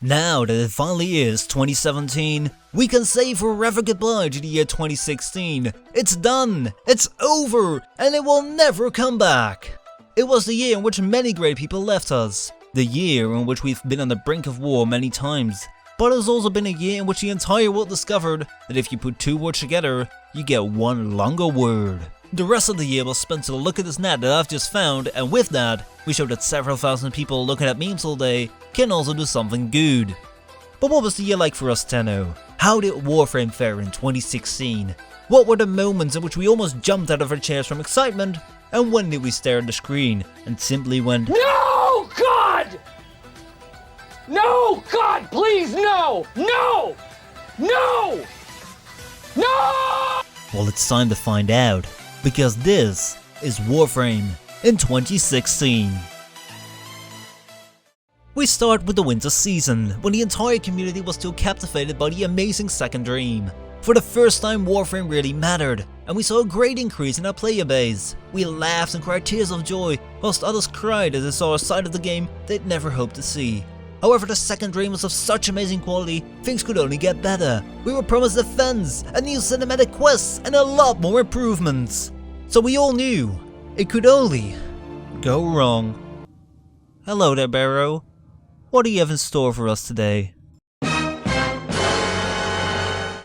Now that it finally is 2017, we can say forever goodbye to the year 2016. It's done, it's over, and it will never come back. It was the year in which many great people left us, the year in which we've been on the brink of war many times, but it has also been a year in which the entire world discovered that if you put two words together, you get one longer word. The rest of the year was spent to look at this net that I've just found, and with that, we showed that several thousand people looking at memes all day can also do something good. But what was the year like for us, Tenno? How did Warframe fare in 2016? What were the moments in which we almost jumped out of our chairs from excitement? And when did we stare at the screen and simply went, "No, God! No, God, please, no! No! No! No!" Well, it's time to find out, because this is Warframe in 2016. We start with the winter season, when the entire community was still captivated by the amazing second dream. For the first time, Warframe really mattered, and we saw a great increase in our player base. We laughed and cried tears of joy, whilst others cried as they saw a side of the game they'd never hoped to see. However, the second dream was of such amazing quality, things could only get better. We were promised defense, a new cinematic quest, and a lot more improvements. So we all knew, it could only go wrong. Hello there, Barrow. What do you have in store for us today?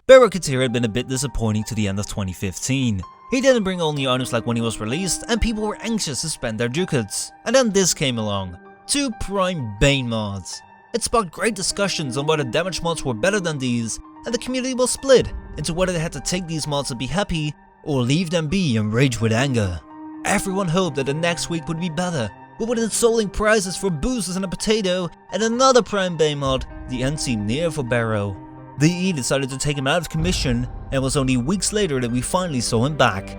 Barrow had been a bit disappointing to the end of 2015. He didn't bring all new items like when he was released, and people were anxious to spend their ducats. And then this came along. 2 Prime Bane mods. It sparked great discussions on whether damage mods were better than these, and the community was split into whether they had to take these mods to be happy, or leave them be and rage with anger. Everyone hoped that the next week would be better, but with insulting prices for boosters and a potato, and another Prime Bane mod, the end seemed near for Barrow. The E decided to take him out of commission, and it was only weeks later that we finally saw him back.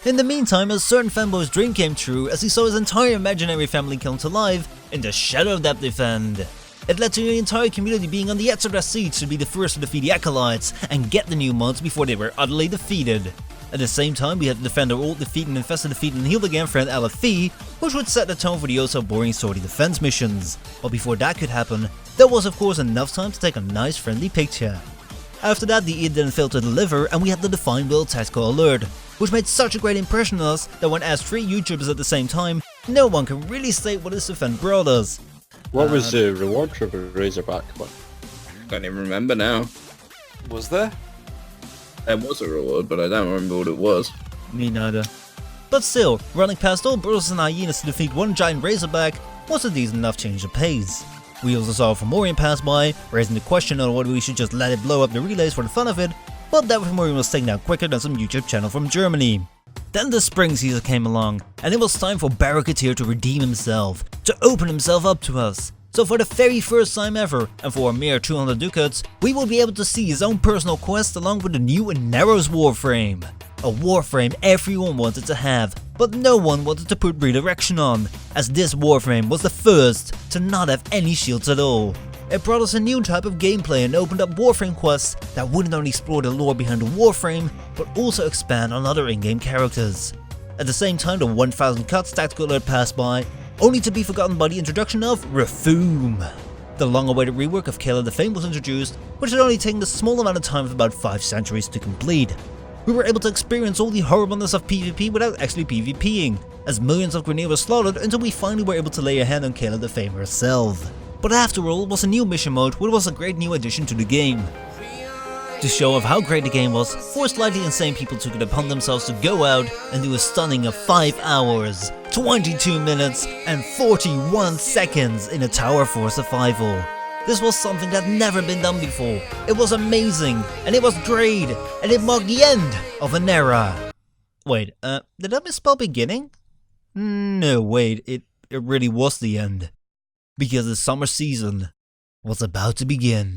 In the meantime, a certain fanboy's dream came true as he saw his entire imaginary family come to life in the Shadow Depth Defend. It led to the entire community being on the edge of their seats to be the first to defeat the Acolytes and get the new mods before they were utterly defeated. At the same time, we had to defend our old defeated, infested, defeated, and healed again friend LFE, which would set the tone for the oh so boring sortie defense missions. But before that could happen, there was of course enough time to take a nice friendly picture. After that, the E didn't fail to deliver, and we had the Divine Will Tactical Alert, which made such a great impression on us that when asked 3 YouTubers at the same time, no one can really state what this event brought us. What was the reward for the Razorback one? Can't even remember now. Was there? There was a reward, but I don't remember what it was. Me neither. But still, running past all Brothers and IGNs to defeat one giant Razorback was a decent enough change of pace. We also saw Fomorian pass by, raising the question on whether we should just let it blow up the relays for the fun of it, but that Fomorian was taken out quicker than some YouTube channel from Germany. Then the spring season came along, and it was time for Barrow to redeem himself, to open himself up to us. So for the very first time ever, and for a mere 200 ducats, we will be able to see his own personal quest along with the new and Nidus Warframe. A Warframe everyone wanted to have, but no one wanted to put redirection on, as this Warframe was the first to not have any shields at all. It brought us a new type of gameplay and opened up Warframe quests that wouldn't only explore the lore behind the Warframe, but also expand on other in-game characters. At the same time, the 1000 cuts tactical alert passed by, only to be forgotten by the introduction of Reform. The long-awaited rework of Kayla the Famed was introduced, which had only taken a small amount of time of about 5 centuries to complete. We were able to experience all the horribleness of PvP without actually PvPing, as millions of grenades were slaughtered until we finally were able to lay a hand on Kayla the Famed herself. But after all, it was a new mission mode, which was a great new addition to the game. To show off how great the game was, 4 slightly insane people took it upon themselves to go out and do a stunning of 5 hours, 22 minutes, and 41 seconds in a Tower 4 survival. This was something that had never been done before. It was amazing, and it was great, and it marked the end of an era. Wait, did I misspell beginning? No, wait, it really was the end. Because the summer season was about to begin.